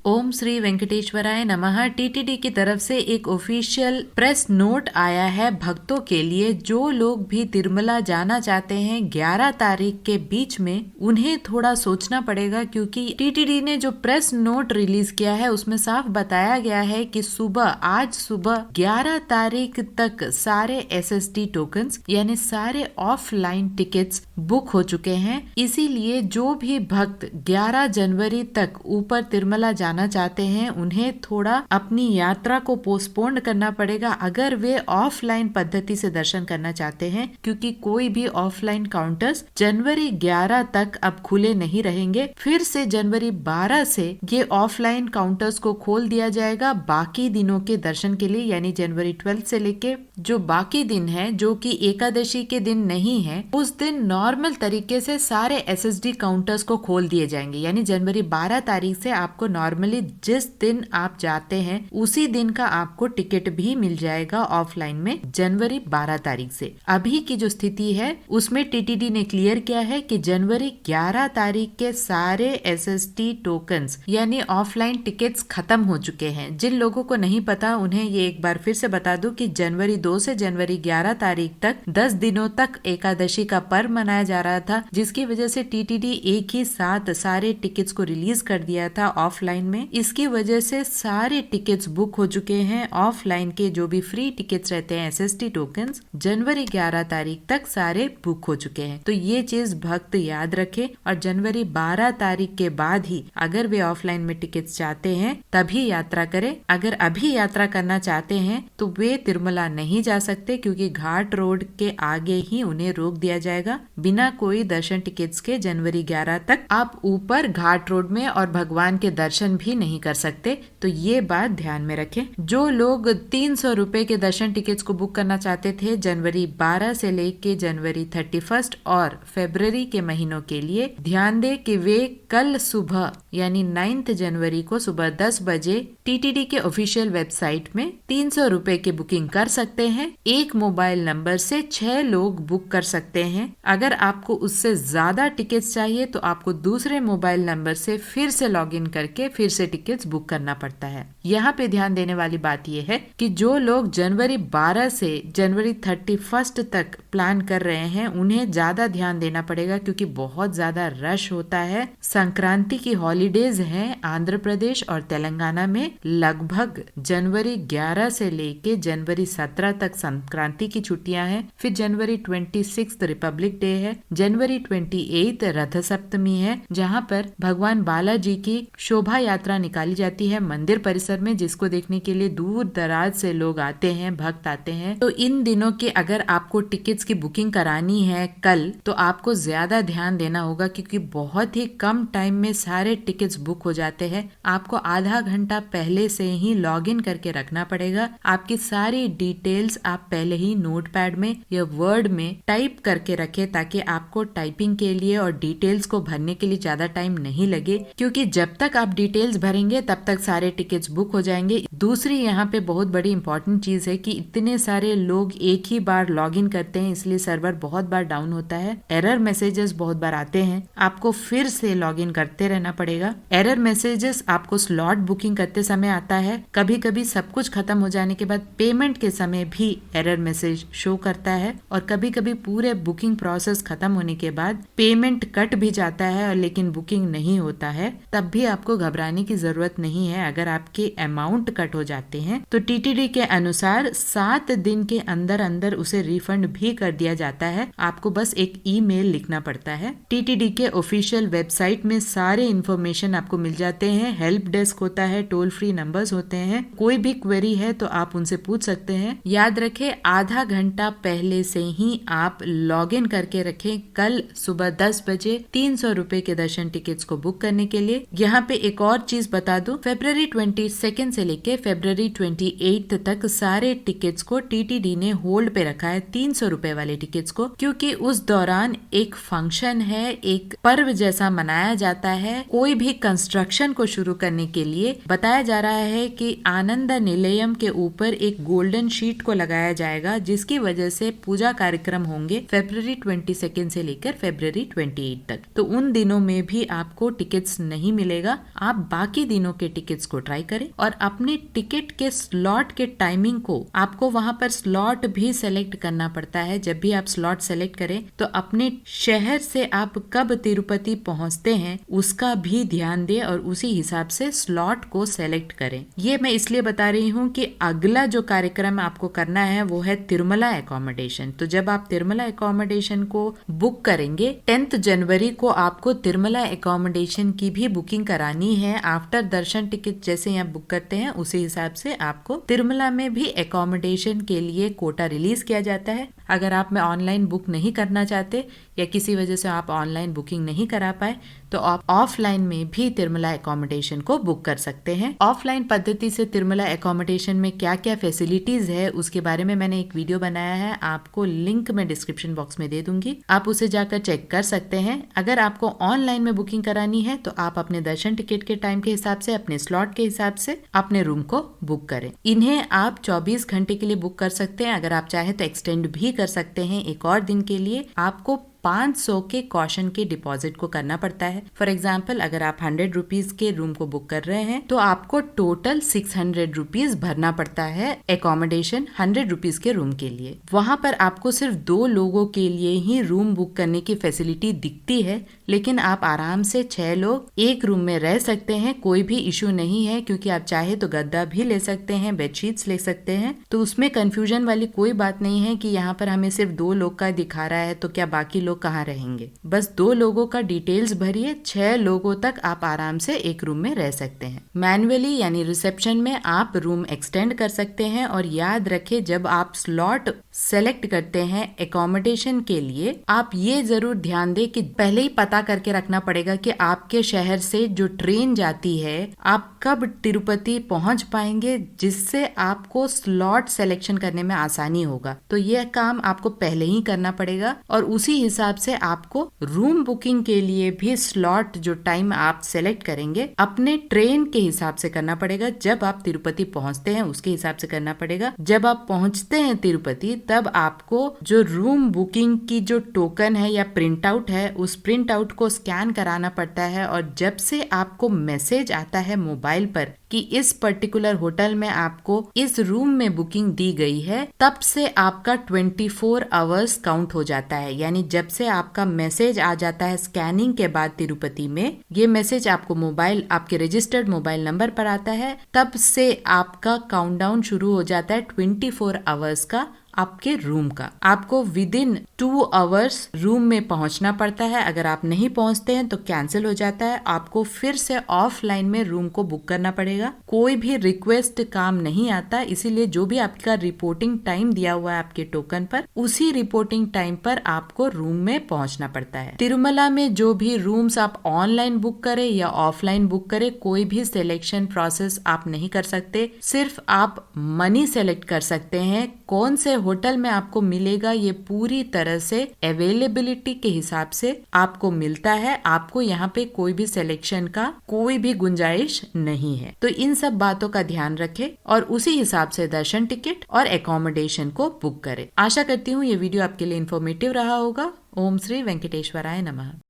ओम श्री वेंकटेश्वराय नमः। टीटीडी की तरफ से एक ऑफिशियल प्रेस नोट आया है भक्तों के लिए। जो लोग भी तिरुमला जाना चाहते हैं 11 तारीख के बीच में, उन्हें थोड़ा सोचना पड़ेगा, क्योंकि टीटीडी ने जो प्रेस नोट रिलीज किया है उसमें साफ बताया गया है कि आज सुबह 11 तारीख तक सारे एसएसडी टोकन्स यानी सारे ऑफलाइन टिकट्स बुक हो चुके हैं। इसीलिए जो भी भक्त 11 जनवरी तक ऊपर तिरुमला जाना चाहते हैं उन्हें थोड़ा अपनी यात्रा को पोस्टपोन करना पड़ेगा, अगर वे ऑफलाइन पद्धति से दर्शन करना चाहते हैं, क्योंकि कोई भी ऑफलाइन काउंटर्स जनवरी 11 तक अब खुले नहीं रहेंगे। फिर से जनवरी 12 से ये ऑफलाइन काउंटर्स को खोल दिया जाएगा बाकी दिनों के दर्शन के लिए, यानी जनवरी 12 से लेके जो बाकी दिन है, जो कि एकादशी के दिन नहीं है, उस दिन नॉर्मल तरीके से सारे एसएसडी काउंटर्स को खोल दिए जाएंगे। यानी जनवरी 12 तारीख से आपको नॉर्मली जिस दिन आप जाते हैं उसी दिन का आपको टिकट भी मिल जाएगा ऑफलाइन में जनवरी 12 तारीख से। अभी की जो स्थिति है उसमें टीटीडी ने क्लियर किया है कि जनवरी 11 तारीख के सारे एसएसडी टोकन्स यानी ऑफलाइन टिकट्स खत्म हो चुके हैं। जिन लोगों को नहीं पता उन्हें ये एक बार फिर से बता दूं कि जनवरी 2 से जनवरी 11 तारीख तक 10 दिनों तक एकादशी का पर्व मनाया जा रहा था, जिसकी वजह से टीटीडी एक ही साथ सारे टिकट्स को रिलीज कर दिया था ऑफलाइन में। इसकी वजह से सारे टिकट्स बुक हो चुके हैं। ऑफलाइन के जो भी फ्री टिकट्स रहते हैं एसएसडी टोकन्स जनवरी 11 तारीख तक सारे बुक हो चुके हैं। तो ये चीज भक्त याद रखे और जनवरी 12 तारीख के बाद ही अगर वे ऑफलाइन में टिकट्स चाहते हैं तभी यात्रा करें। अगर अभी यात्रा करना चाहते हैं तो वे तिरुमला नहीं जा सकते, क्योंकि घाट रोड के आगे ही उन्हें रोक दिया जाएगा। बिना कोई दर्शन टिकट्स के जनवरी 11 तक आप ऊपर घाट रोड में और भगवान के दर्शन भी नहीं कर सकते। तो ये बात ध्यान में रखें। जो लोग 300 रुपए के दर्शन टिकट्स को बुक करना चाहते थे जनवरी 12 से लेके जनवरी 31 और फरवरी के महीनों के लिए, ध्यान दें कि वे कल सुबह यानी 9 जनवरी को सुबह 10 बजे टीटीडी के ऑफिशियल वेबसाइट में 300 रुपए की बुकिंग कर सकते हैं। एक मोबाइल नंबर से 6 लोग बुक कर सकते हैं। अगर आपको उससे ज्यादा टिकट्स चाहिए तो आपको दूसरे मोबाइल नंबर से फिर से लॉगिन करके फिर से टिकट्स बुक करना पड़ता है। यहाँ पे ध्यान देने वाली बात यह है कि जो लोग जनवरी 12 से जनवरी 31 तक प्लान कर रहे हैं उन्हें ज्यादा ध्यान देना पड़ेगा, क्योंकि बहुत ज्यादा रश होता है। संक्रांति की हॉलीडेज हैं आंध्र प्रदेश और तेलंगाना में। लगभग जनवरी 11 से लेके जनवरी 17 तक संक्रांति की छुट्टियां हैं। फिर जनवरी 26 रिपब्लिक डे है। जनवरी 28 रथ सप्तमी है, जहां पर भगवान बालाजी की शोभा यात्रा निकाली जाती है मंदिर परिसर में, जिसको देखने के लिए दूर दराज से लोग आते हैं, भक्त आते हैं। तो इन दिनों के अगर आपको टिकट्स की बुकिंग करानी है कल, तो आपको ज्यादा ध्यान देना होगा, क्योंकि बहुत ही कम टाइम में सारे टिकट्स बुक हो जाते हैं। आपको आधा घंटा पहले से ही लॉग इन करके रखना पड़ेगा। आपकी सारी डिटेल्स आप पहले ही नोटपैड में या वर्ड में टाइप करके रखें, ताकि आपको टाइपिंग के लिए और डिटेल्स को भरने के लिए ज्यादा टाइम नहीं लगे, क्योंकि जब तक आप डिटेल्स भरेंगे तब तक सारे टिकट्स बुक हो जाएंगे। दूसरी यहाँ पे बहुत बड़ी इंपॉर्टेंट चीज है कि इतने सारे लोग एक ही बार लॉग इन करते हैं, इसलिए सर्वर बहुत बार डाउन होता है। एरर मैसेजेस बहुत बार आते हैं, आपको फिर से लॉग इन करते रहना पड़ेगा। एरर मैसेजेस आपको स्लॉट बुकिंग करते समय आता है। कभी कभी सब कुछ खत्म हो जाने के बाद पेमेंट के समय भी एरर मैसेज शो करता है, और कभी कभी पूरे बुकिंग प्रोसेस खत्म होने के बाद पेमेंट कट भी जाता है और लेकिन बुकिंग नहीं होता है। तब भी आपको घबराने की जरूरत नहीं है। अगर आपके अमाउंट कट हो जाते हैं तो टीटीडी के अनुसार 7 दिन के अंदर अंदर उसे रिफंड भी कर दिया जाता है। आपको बस एक ईमेल लिखना पड़ता है। टीटीडी के ऑफिशियल वेबसाइट में सारे इन्फॉर्मेशन आपको मिल जाते हैं। हेल्प डेस्क होता है, टोल फ्री नंबर्स होते हैं। कोई भी क्वेरी है तो आप उनसे पूछ सकते हैं। याद रखें, आधा घंटा पहले से ही आप लॉग इन करके रखें कल सुबह 10 बजे 300 रुपए के दर्शन टिकट्स को बुक करने के लिए। यहाँ पे एक और चीज बता दूं, फरवरी 22 से लेके फरवरी 28 तक सारे टिकट्स को टीटीडी ने होल्ड पे रखा है 300 रुपए वाले टिकट्स को, क्योंकि उस दौरान एक फंक्शन है, एक पर्व जैसा मनाया जाता है। कोई भी कंस्ट्रक्शन को शुरू करने के लिए बताया जा रहा है कि आनंद निलयम के ऊपर एक गोल्डन शीट को लगाया जाएगा, जिसकी वजह से पूजा कार्यक्रम होंगे फरवरी 22 से लेकर फरवरी 28 तक। तो उन दिनों में भी आपको टिकट्स नहीं मिलेगा। आप बाकी दिनों के टिकट्स को ट्राई करें और अपने टिकट के स्लॉट के टाइमिंग को, आपको वहां पर स्लॉट भी सेलेक्ट करना पड़ता है। जब भी आप स्लॉट सेलेक्ट करें तो अपने शहर से आप कब तिरुपति पहुंचते हैं उसका भी ध्यान दें और उसी हिसाब से स्लॉट को सेलेक्ट करें। ये मैं इसलिए बता रही हूँ कि अगला जो कार्यक्रम आपको करना है वो है तिरुमला एकोमोडेशन। तो जब आप तिरुमला एकोमोडेशन को बुक करेंगे 10 जनवरी को आपको तिरुमला एकोमोडेशन की भी बुकिंग करानी है। आफ्टर दर्शन टिकट जैसे यहाँ बुक करते हैं उसी हिसाब से आपको तिरुमला में भी एकोमोडेशन के लिए कोटा रिलीज किया जाता है। अगर आप में ऑनलाइन बुक नहीं करना चाहते या किसी वजह से आप ऑनलाइन बुकिंग नहीं करा पाए तो आप ऑफलाइन में भी तिरुमला एकोमोडेशन को बुक कर सकते हैं। ऑफलाइन पद्धति से तिरुमला एकोमोडेशन में क्या क्या फैसिलिटीज है उसके बारे में मैंने एक वीडियो बनाया है, आपको लिंक मैं डिस्क्रिप्शन बॉक्स में दे दूंगी, आप उसे जाकर चेक कर सकते हैं। अगर आपको ऑनलाइन में बुकिंग करानी है तो आप अपने दर्शन टिकट के टाइम के हिसाब से, अपने स्लॉट के हिसाब से अपने रूम को बुक करें। इन्हें आप 24 घंटे के लिए बुक कर सकते हैं। अगर आप चाहे तो एक्सटेंड भी कर सकते हैं एक और दिन के लिए। आपको 500 के कॉशन के डिपॉजिट को करना पड़ता है। फॉर एग्जाम्पल अगर आप 100 रुपीज के रूम को बुक कर रहे हैं तो आपको टोटल 600 रुपीज भरना पड़ता है एकोमोडेशन 100 रुपीज के रूम के लिए। वहां पर आपको सिर्फ 2 लोगों के लिए ही रूम बुक करने की फैसिलिटी दिखती है, लेकिन आप आराम से 6 लोग एक रूम में रह सकते हैं। कोई भी इशू नहीं है, क्योंकि आप चाहे तो गद्दा भी ले सकते हैं, बेडशीट्स ले सकते हैं। तो उसमें कंफ्यूजन वाली कोई बात नहीं है कि यहाँ पर हमें सिर्फ 2 लोग का दिखा रहा है तो क्या बाकी लोग कहाँ रहेंगे। बस 2 लोगों का डिटेल्स भरिए, 6 लोगों तक आप आराम से एक रूम में रह सकते हैं। मैन्युअली यानी रिसेप्शन में आप रूम एक्सटेंड कर सकते हैं। और याद रखें जब आप स्लॉट सेलेक्ट करते हैं एकोमोडेशन के लिए, आप ये जरूर ध्यान दें कि पहले ही पता करके रखना पड़ेगा कि आपके शहर से जो ट्रेन जाती है आप कब तिरुपति पहुंच पाएंगे, जिससे आपको स्लॉट सिलेक्शन करने में आसानी होगा। तो यह काम आपको पहले ही करना पड़ेगा और उसी हिसाब से आपको रूम बुकिंग के लिए भी स्लॉट जो टाइम आप सेलेक्ट करेंगे अपने ट्रेन के हिसाब से करना पड़ेगा। जब आप तिरुपति पहुंचते हैं उसके हिसाब से करना पड़ेगा। जब आप पहुंचते हैं तिरुपति तब आपको जो रूम बुकिंग की जो टोकन है या प्रिंट आउट है उस प्रिंट आउट को स्कैन कराना पड़ता है। और जब से आपको मैसेज आता है मोबाइल पर कि इस पर्टिकुलर होटल में आपको इस रूम में बुकिंग दी गई है, तब से आपका 24 आवर्स काउंट हो जाता है। यानी जब से आपका मैसेज आ जाता है स्कैनिंग के बाद तिरुपति में, ये मैसेज आपको मोबाइल, आपके रजिस्टर्ड मोबाइल नंबर पर आता है, तब से आपका काउंटडाउन शुरू हो जाता है 24 आवर्स का आपके रूम का। आपको विद इन 2 आवर्स रूम में पहुंचना पड़ता है। अगर आप नहीं पहुंचते हैं तो कैंसिल हो जाता है, आपको फिर से ऑफलाइन में रूम को बुक करना पड़ेगा। कोई भी रिक्वेस्ट काम नहीं आता, इसीलिए जो भी आपका रिपोर्टिंग टाइम दिया हुआ है आपके टोकन पर, उसी रिपोर्टिंग टाइम पर आपको रूम में पहुंचना पड़ता है। तिरुमला में जो भी रूम्स आप ऑनलाइन बुक करें या ऑफलाइन बुक करें, कोई भी सिलेक्शन प्रोसेस आप नहीं कर सकते। सिर्फ आप मनी सेलेक्ट कर सकते हैं। कौन से होटल में आपको मिलेगा ये पूरी तरह से अवेलेबिलिटी के हिसाब से आपको मिलता है। आपको यहाँ पे कोई भी सिलेक्शन का कोई भी गुंजाइश नहीं है। तो इन सब बातों का ध्यान रखें और उसी हिसाब से दर्शन टिकट और एकोमोडेशन को बुक करें। आशा करती हूँ ये वीडियो आपके लिए इंफॉर्मेटिव रहा होगा। ओम श्री वेंकटेश्वराय नमः।